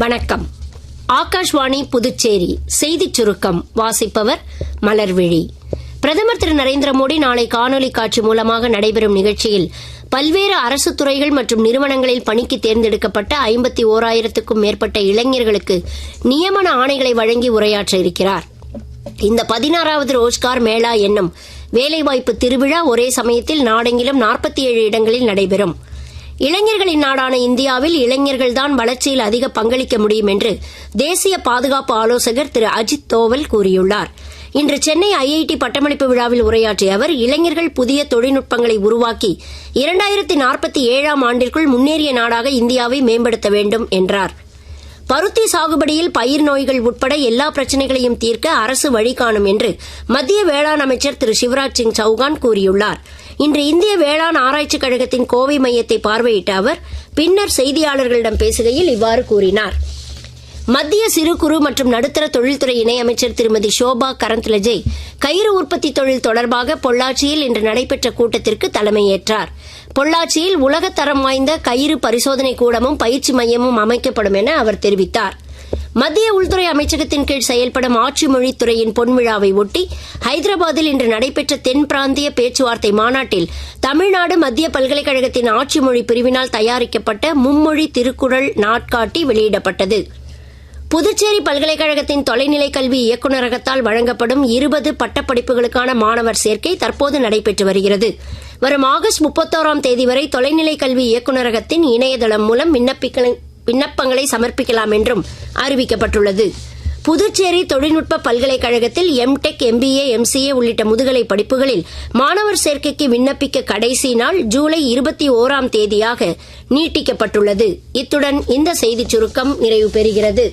வணக்கம். ஆகாஷ்வாணி புதுச்சேரி செய்திச் சுருக்கம் வாசிப்பவர் மலர்விழி. பிரதமர் திரு நரேந்திர மோடி நாளை காணொலி காட்சி மூலமாக நடைபெறும் நிகழ்ச்சியில் பல்வேறு அரசு துறைகள் மற்றும் நிறுவனங்களில் பணிக்கு தேர்ந்தெடுக்கப்பட்ட 51,000க்கும் மேற்பட்ட இளைஞர்களுக்கு நியமன ஆணைகளை வழங்கி உரையாற்ற இருக்கிறார். இந்த 16வது ரோஜ்கார் மேளா என்னும் வேலைவாய்ப்பு திருவிழா ஒரே சமயத்தில் நாடெங்கிலும் 47 இடங்களில் நடைபெறும். இளைஞர்களின் நாடான இந்தியாவில் இளைஞர்கள்தான் வளர்ச்சியில் அதிக பங்களிக்க முடியும் என்று தேசிய பாதுகாப்பு ஆலோசகர் திரு அஜித் தோவல் கூறியுள்ளார். இன்று சென்னை ஐஐடி பட்டமளிப்பு விழாவில் உரையாற்றிய அவர், இளைஞர்கள் புதிய தொழில்நுட்பங்களை உருவாக்கி 2047ஆம் ஆண்டிற்குள் முன்னேறிய நாடாக இந்தியாவை மேம்படுத்த வேண்டும் என்றார். பருத்தி சாகுபடியில் பயிர் நோய்கள் உட்பட எல்லா பிரச்சினைகளையும் தீர்க்க அரசு வழிகாணும் என்று மத்திய வேளாண் அமைச்சர் திரு சிவராஜ் சிங் சௌகான் கூறியுள்ளார். இன்று இந்திய வேளாண் ஆராய்ச்சிக் கழகத்தின் கோவை மையத்தை பார்வையிட்ட அவர் பின்னர் செய்தியாளர்களிடம் பேசுகையில் இவ்வாறு கூறினார். மத்திய சிறு குறு மற்றும் நடுத்தர தொழில்துறை இணையமைச்சர் திருமதி ஷோபா கரந்த்லஜே கயிறு உற்பத்தி தொழில் தொடர்பாக பொள்ளாச்சியில் இன்று நடைபெற்ற கூட்டத்திற்கு தலைமையேற்றார். பொள்ளாச்சியில் உலகத்தரம் வாய்ந்த கயிறு பரிசோதனை கூடமும் பயிற்சி மையமும் அமைக்கப்படும் என அவர் தெரிவித்தார். மத்திய உள்துறை அமைச்சகத்தின் கீழ் செயல்படும் ஆட்சி மொழித்துறையின் பொன்விழாவை ஒட்டி ஹைதராபாத்தில் இன்று நடைபெற்ற தென் பிராந்திய பேச்சுவார்த்தை மாநாட்டில் தமிழ்நாடு மத்திய பல்கலைக்கழகத்தின் ஆட்சி மொழி பிரிவினால் தயாரிக்கப்பட்ட மும்மொழி திருக்குறள் நாட்காட்டி வெளியிடப்பட்டது. புதுச்சேரி பல்கலைக்கழகத்தின் தொலைநிலை கல்வி இயக்குநரகத்தால் வழங்கப்படும் 20 பட்டப்படிப்புகளுக்கான மாணவர் சேர்க்கை தற்போது நடைபெற்று வருகிறது. வரும் ஆகஸ்ட் 31ஆம் தேதி வரை தொலைநிலை கல்வி இயக்குநரகத்தின் இணையதளம் மூலம் விண்ணப்பங்களை சமர்ப்பிக்கலாம் என்றும் அறிவிக்கப்பட்டுள்ளது. புதுச்சேரி தொழில்நுட்ப பல்கலைக்கழகத்தில் எம்டெக், எம்பிஏ, எம்சிஏ உள்ளிட்ட முதுகலை படிப்புகளில் மாணவர் சேர்க்கைக்கு விண்ணப்பிக்க கடைசி நாள் ஜூலை 21ஆம் தேதியாக நீட்டிக்கப்பட்டுள்ளது. இத்துடன் இந்த செய்திச் சுருக்கம் நிறைவு பெறுகிறது.